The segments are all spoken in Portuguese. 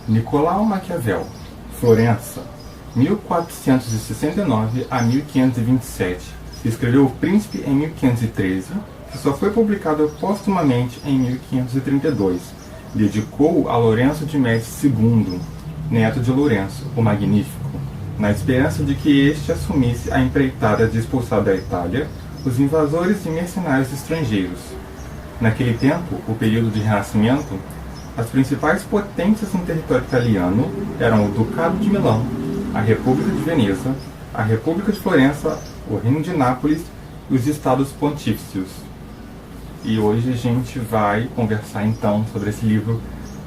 Nicolau Maquiavel, Florença, 1469 a 1527. Escreveu O Príncipe em 1513, que só foi publicado póstumamente em 1532. Dedicou a Lourenço de Médici II, neto de Lourenço, o Magnífico, na esperança de que este assumisse a empreitada de expulsar da Itália os invasores e mercenários estrangeiros. Naquele tempo, o período de Renascimento, as principais potências no território italiano eram o Ducado de Milão, a República de Veneza, a República de Florença, o Reino de Nápoles e os Estados Pontífices. E hoje a gente vai conversar então sobre esse livro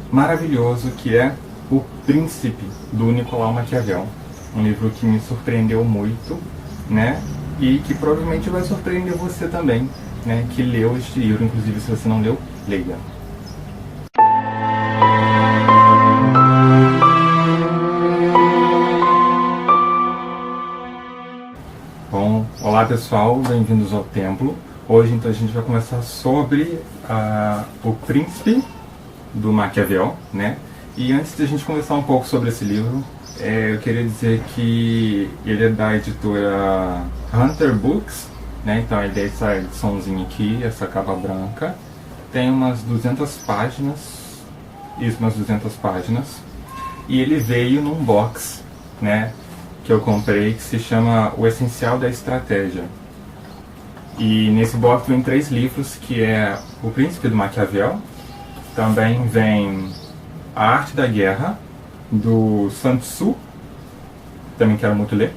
maravilhoso que é O Príncipe, do Nicolau Maquiavel. Um livro que me surpreendeu muito, né? E que provavelmente vai surpreender você também, né? Que leu este livro. Inclusive, se você não leu, leia. Bom, olá pessoal, bem-vindos ao Templo. Hoje então a gente vai conversar sobre O Príncipe, do Maquiavel, né? E antes de a gente conversar um pouco sobre esse livro, eu queria dizer que ele é da editora Hunter Books, né? Então ele é essa ediçãozinha aqui, essa capa branca. Tem umas 200 páginas, umas 200 páginas. E ele veio num box, né? Que eu comprei, que se chama O Essencial da Estratégia. E nesse box vem 3 livros, que é O Príncipe, do Maquiavel. Também vem A Arte da Guerra, do Sun Tzu, também quero muito ler.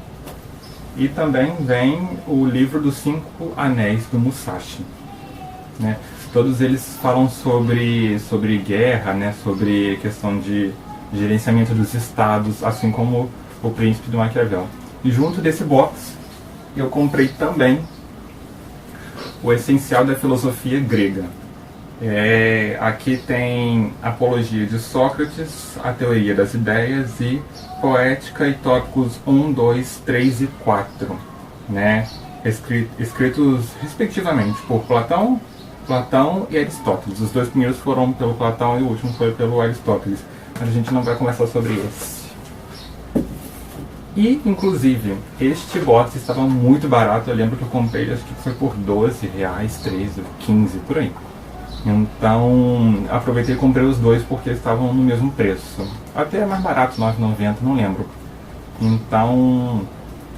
E também vem o livro dos 5 Anéis, do Musashi, né? Todos eles falam sobre guerra, né? Sobre questão de gerenciamento dos estados, assim como O Príncipe, do Maquiavel. E junto desse box eu comprei também O Essencial da Filosofia Grega. Aqui tem Apologia de Sócrates, A Teoria das Ideias e Poética e tópicos 1, 2, 3 e 4, né? Escritos respectivamente por Platão e Aristóteles. Os 2 primeiros foram pelo Platão e o último foi pelo Aristóteles. Mas a gente não vai conversar sobre esse. E, inclusive, este box estava muito barato. Eu lembro que eu comprei, acho que foi por R$12, 13, 15, por aí. Então, aproveitei e comprei os 2 porque estavam no mesmo preço. Até mais barato, R$9,90, não lembro. Então,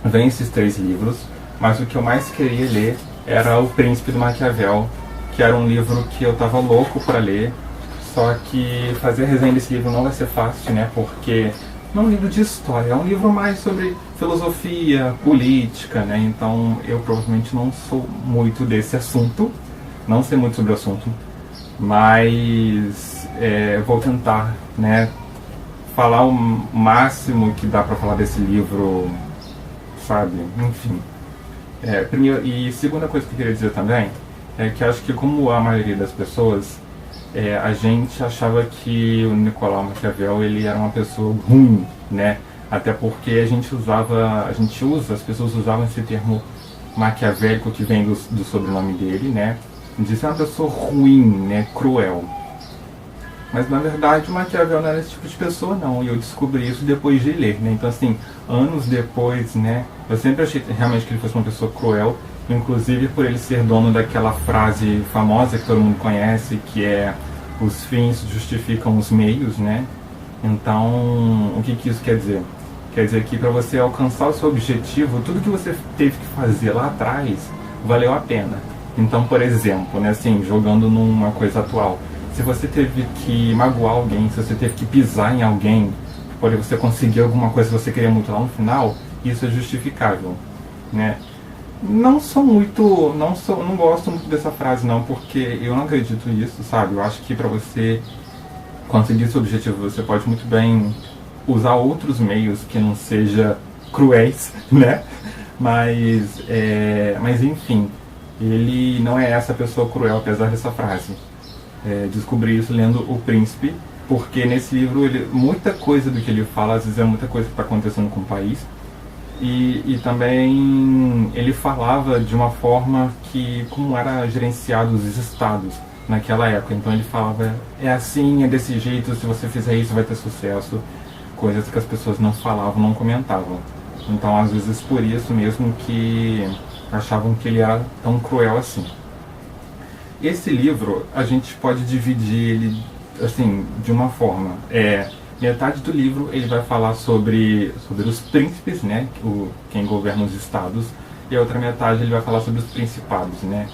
vem esses 3 livros. Mas o que eu mais queria ler era O Príncipe, do Maquiavel, que era um livro que eu estava louco para ler. Só que fazer a resenha desse livro não vai ser fácil, né? Porque não é um livro de história, é um livro mais sobre filosofia, política, né? Então eu provavelmente não sou muito desse assunto, não sei muito sobre o assunto, mas vou tentar, né, falar o máximo que dá para falar desse livro, sabe? Enfim. E segunda coisa que eu queria dizer também é que acho que, como a maioria das pessoas, a gente achava que o Nicolau Maquiavel ele era uma pessoa ruim, né? Até porque as pessoas usavam esse termo maquiavélico, que vem do sobrenome dele, né? De ser uma pessoa ruim, né? Cruel. Mas na verdade o Maquiavel não era esse tipo de pessoa, não. E eu descobri isso depois de ler, né? Então, assim, anos depois, né? Eu sempre achei realmente que ele fosse uma pessoa cruel. Inclusive por ele ser dono daquela frase famosa que todo mundo conhece, que é: os fins justificam os meios, né? Então, o que isso quer dizer? Quer dizer que para você alcançar o seu objetivo, tudo que você teve que fazer lá atrás valeu a pena. Então, por exemplo, né, assim, jogando numa coisa atual, se você teve que magoar alguém, se você teve que pisar em alguém, para você conseguir alguma coisa que você queria muito lá no final, isso é justificável, né? Não gosto muito dessa frase, não, porque eu não acredito nisso, sabe? Eu acho que para você conseguir seu objetivo, você pode muito bem usar outros meios que não sejam cruéis, né? Mas enfim, ele não é essa pessoa cruel, apesar dessa frase. Descobri isso lendo O Príncipe, porque nesse livro muita coisa do que ele fala, às vezes é muita coisa que está acontecendo com o país. E também ele falava de uma forma que, como era gerenciado os estados, naquela época. Então ele falava, é assim, é desse jeito, se você fizer isso vai ter sucesso. Coisas que as pessoas não falavam, não comentavam. Então às vezes por isso mesmo que achavam que ele era tão cruel assim. Esse livro a gente pode dividir ele assim, de uma forma. Metade do livro ele vai falar sobre os príncipes, né, quem governa os estados, e a outra metade ele vai falar sobre os principados, né.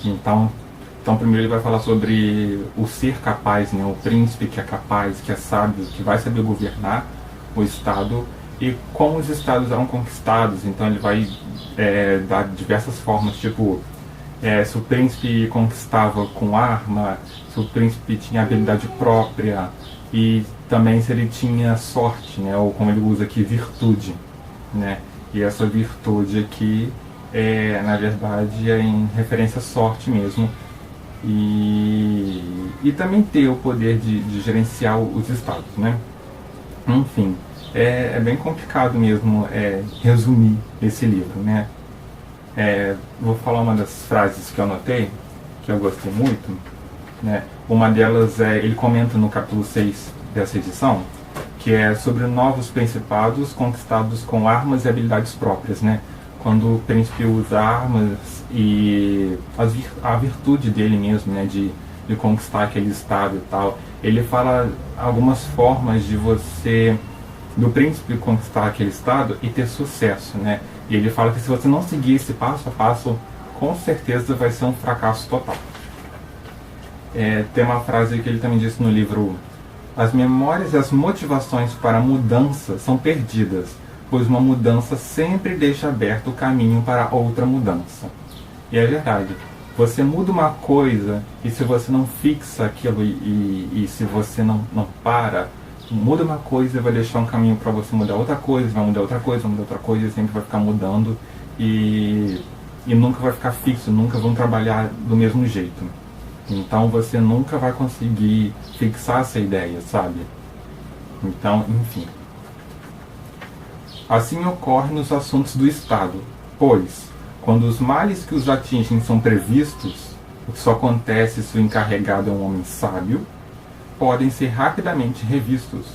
Então primeiro ele vai falar sobre o ser capaz, né, o príncipe que é capaz, que é sábio, que vai saber governar o estado e como os estados eram conquistados. Então ele vai dar diversas formas, tipo se o príncipe conquistava com arma, se o príncipe tinha habilidade própria e também se ele tinha sorte, né, ou como ele usa aqui, virtude, né. E essa virtude aqui na verdade é em referência à sorte mesmo. E também ter o poder de gerenciar os estados, né. Enfim, é bem complicado mesmo resumir esse livro, né. Vou falar uma das frases que eu anotei, que eu gostei muito, né. Uma delas ele comenta no capítulo 6 dessa edição, que é sobre novos principados conquistados com armas e habilidades próprias, né. Quando o príncipe usa armas e a virtude dele mesmo, né, de conquistar aquele estado e tal, ele fala algumas formas do príncipe conquistar aquele estado e ter sucesso, né. E ele fala que se você não seguir esse passo a passo, com certeza vai ser um fracasso total. Tem uma frase que ele também disse no livro: as memórias e as motivações para a mudança são perdidas, pois uma mudança sempre deixa aberto o caminho para outra mudança. E é verdade. Você muda uma coisa e se você não fixa aquilo e se você não para, muda uma coisa e vai deixar um caminho para você mudar outra coisa, vai mudar outra coisa, vai mudar outra coisa, e sempre vai ficar mudando e nunca vai ficar fixo, nunca vão trabalhar do mesmo jeito. Então você nunca vai conseguir fixar essa ideia, sabe? Então, enfim. Assim ocorre nos assuntos do Estado, pois, quando os males que os atingem são previstos, o que só acontece se o encarregado é um homem sábio, podem ser rapidamente revistos,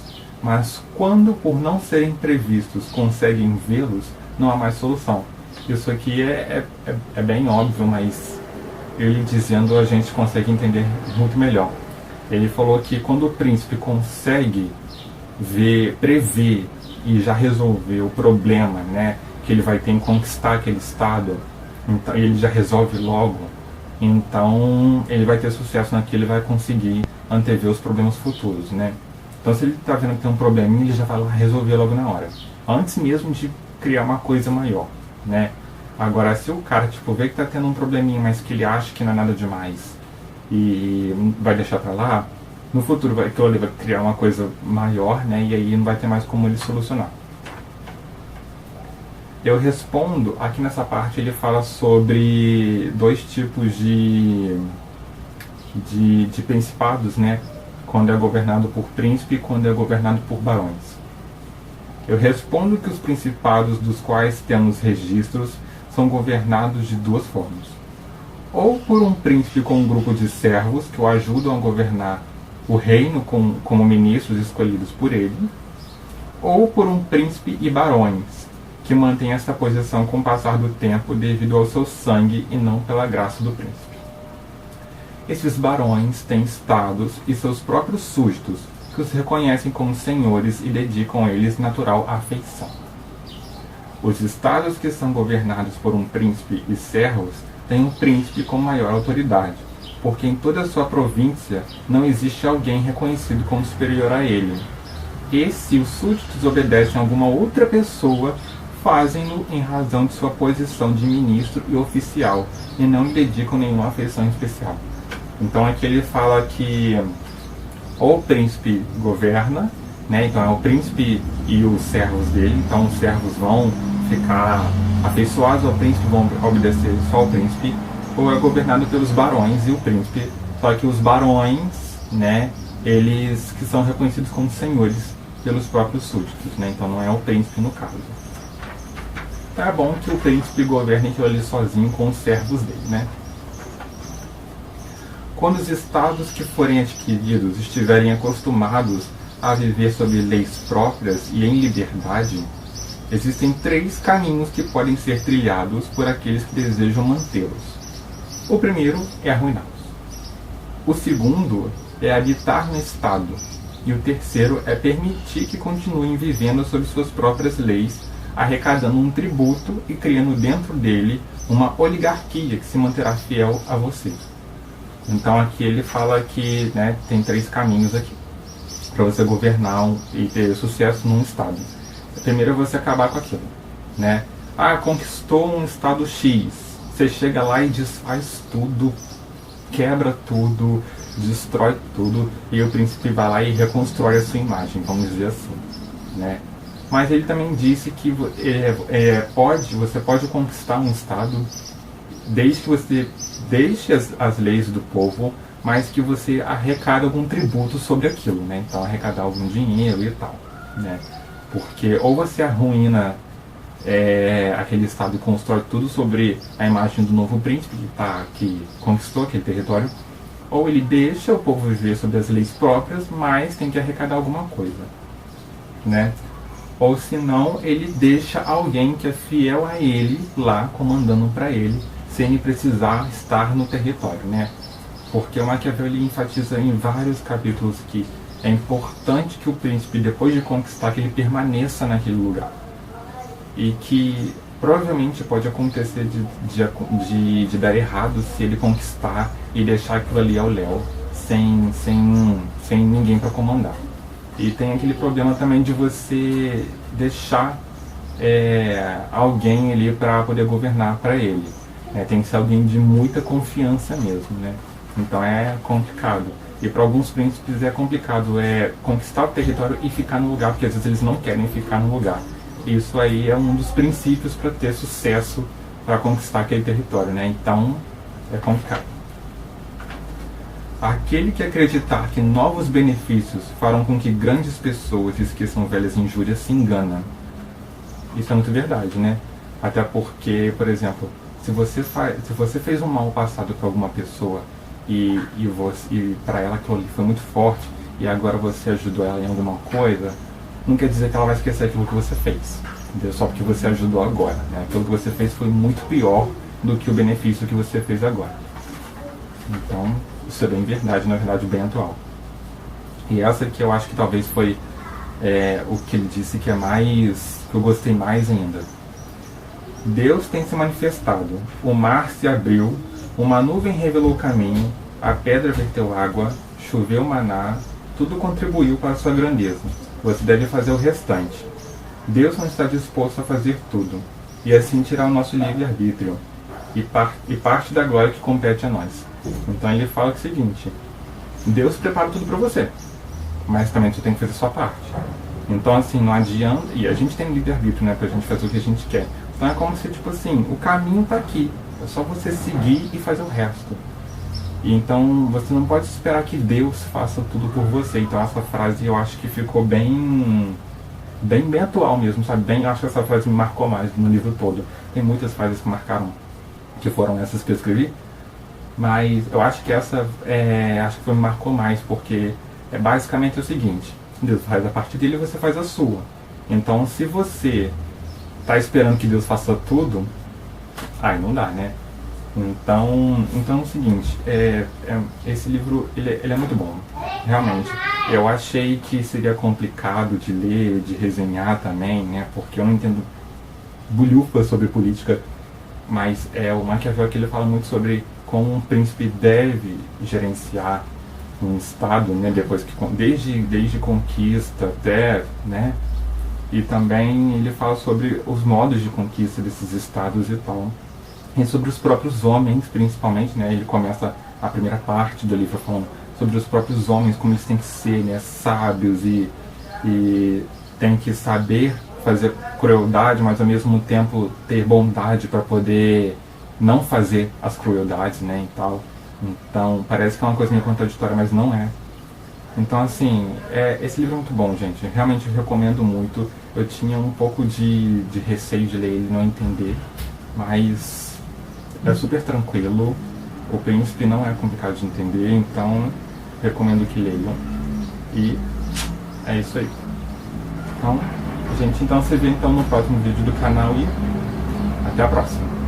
mas quando, por não serem previstos, conseguem vê-los, não há mais solução. Isso aqui é bem óbvio, mas ele dizendo a gente consegue entender muito melhor. Ele falou que quando o príncipe consegue prever e já resolver o problema, né, que ele vai ter em conquistar aquele estado, então ele já resolve logo, então ele vai ter sucesso naquilo e vai conseguir antever os problemas futuros, né. Então se ele está vendo que tem um probleminha, ele já vai lá resolver logo na hora, antes mesmo de criar uma coisa maior, né. Agora, se o cara vê que está tendo um probleminha, mas que ele acha que não é nada demais e vai deixar para lá, no futuro ele vai criar uma coisa maior, né, e aí não vai ter mais como ele solucionar. Eu respondo, aqui nessa parte ele fala sobre dois tipos de principados, né, quando é governado por príncipe e quando é governado por barões. Eu respondo que os principados dos quais temos registros são governados de duas formas. Ou por um príncipe com um grupo de servos que o ajudam a governar o reino como ministros escolhidos por ele, ou por um príncipe e barões, que mantêm essa posição com o passar do tempo devido ao seu sangue e não pela graça do príncipe. Esses barões têm estados e seus próprios súditos, que os reconhecem como senhores e dedicam a eles natural afeição. Os estados que são governados por um príncipe e servos têm um príncipe com maior autoridade, porque em toda a sua província não existe alguém reconhecido como superior a ele. E se os súditos obedecem a alguma outra pessoa, fazem-no em razão de sua posição de ministro e oficial, e não lhe dedicam nenhuma afeição especial. Então aqui ele fala que o príncipe governa, né? Então é o príncipe e os servos dele, então os servos vão ficar afeiçoados ao príncipe, vão obedecer só ao príncipe, ou é governado pelos barões e o príncipe, só que os barões, né, eles que são reconhecidos como senhores pelos próprios súditos, né, então não é o príncipe no caso. Então é bom que o príncipe governe aquilo ali sozinho com os servos dele, né. quando os estados que forem adquiridos estiverem acostumados a viver sob leis próprias e em liberdade, existem 3 caminhos que podem ser trilhados por aqueles que desejam mantê-los. O primeiro é arruiná-los. O segundo é habitar no Estado. E o terceiro é permitir que continuem vivendo sob suas próprias leis, arrecadando um tributo e criando dentro dele uma oligarquia que se manterá fiel a você. Então aqui ele fala que, né, tem 3 caminhos aqui para você governar e ter sucesso num Estado. Primeiro é você acabar com aquilo, né? Conquistou um Estado X. Você chega lá e desfaz tudo, quebra tudo, destrói tudo, e o príncipe vai lá e reconstrói a sua imagem, vamos dizer assim, né? Mas ele também disse que você pode conquistar um Estado desde que você deixe as leis do povo, mas que você arrecada algum tributo sobre aquilo, né? Então arrecadar algum dinheiro e tal, né? Porque ou você arruína aquele Estado e constrói tudo sobre a imagem do novo príncipe que conquistou aquele território, ou ele deixa o povo viver sob as leis próprias, mas tem que arrecadar alguma coisa, né? Ou senão ele deixa alguém que é fiel a ele lá comandando para ele, sem ele precisar estar no território, né? Porque o Maquiavel ele enfatiza em vários capítulos que é importante que o príncipe, depois de conquistar, que ele permaneça naquele lugar. E que provavelmente pode acontecer de dar errado se ele conquistar e deixar aquilo ali ao léu, sem ninguém para comandar. E tem aquele problema também de você deixar alguém ali para poder governar para ele. Tem que ser alguém de muita confiança mesmo, né? Então é complicado. E para alguns príncipes é complicado conquistar o território e ficar no lugar, porque às vezes eles não querem ficar no lugar. Isso aí é um dos princípios para ter sucesso, para conquistar aquele território, né? Então é complicado. Aquele que acreditar que novos benefícios farão com que grandes pessoas esqueçam velhas injúrias se engana. Isso é muito verdade, né? Até porque, por exemplo, se você fez um mal passado para alguma pessoa e para ela aquilo ali foi muito forte e agora você ajudou ela em alguma coisa, não quer dizer que ela vai esquecer aquilo que você fez, entendeu? Só porque você ajudou agora, né? Aquilo que você fez foi muito pior do que o benefício que você fez agora. Então, isso é bem verdade, na verdade bem atual. E essa que eu acho que talvez foi o que ele disse que eu gostei mais ainda. Deus tem se manifestado, o mar se abriu, uma nuvem revelou o caminho, a pedra verteu água, choveu maná, tudo contribuiu para a sua grandeza. Você deve fazer o restante. Deus não está disposto a fazer tudo, e assim tirar o nosso livre-arbítrio, e parte da glória que compete a nós. Então ele fala o seguinte: Deus prepara tudo para você, mas também você tem que fazer a sua parte. Então assim, não adianta, e a gente tem livre-arbítrio, né, pra gente fazer o que a gente quer. Então é como se, tipo assim, o caminho tá aqui, é só você seguir e fazer o resto. E então você não pode esperar que Deus faça tudo por você. Então essa frase eu acho que ficou bem atual mesmo, sabe? Eu acho que essa frase me marcou mais no livro todo. Tem muitas frases que marcaram, que foram essas que eu escrevi, mas eu acho que essa me marcou mais, porque é basicamente o seguinte: Deus faz a parte dele e você faz a sua. Então se você tá esperando que Deus faça tudo, aí não dá, né? Então é o seguinte, esse livro ele é muito bom, realmente. Eu achei que seria complicado de ler, de resenhar também, né? Porque eu não entendo bulhufas sobre política, mas o Maquiavel aqui ele fala muito sobre como um príncipe deve gerenciar um estado, né? Depois que desde conquista até, né? E também ele fala sobre os modos de conquista desses estados e tal. E sobre os próprios homens, principalmente, né? Ele começa a primeira parte do livro falando sobre os próprios homens, como eles têm que ser, né? Sábios e têm que saber fazer crueldade, mas ao mesmo tempo ter bondade para poder não fazer as crueldades, né? E tal. Então parece que é uma coisa meio contraditória, mas não é. Então assim, esse livro é muito bom, gente. Realmente eu recomendo muito. Eu tinha um pouco de receio de ler ele e não entender, mas é super tranquilo. O Príncipe não é complicado de entender, então recomendo que leiam. E é isso aí. Então, gente, então se vê então no próximo vídeo do canal e até a próxima.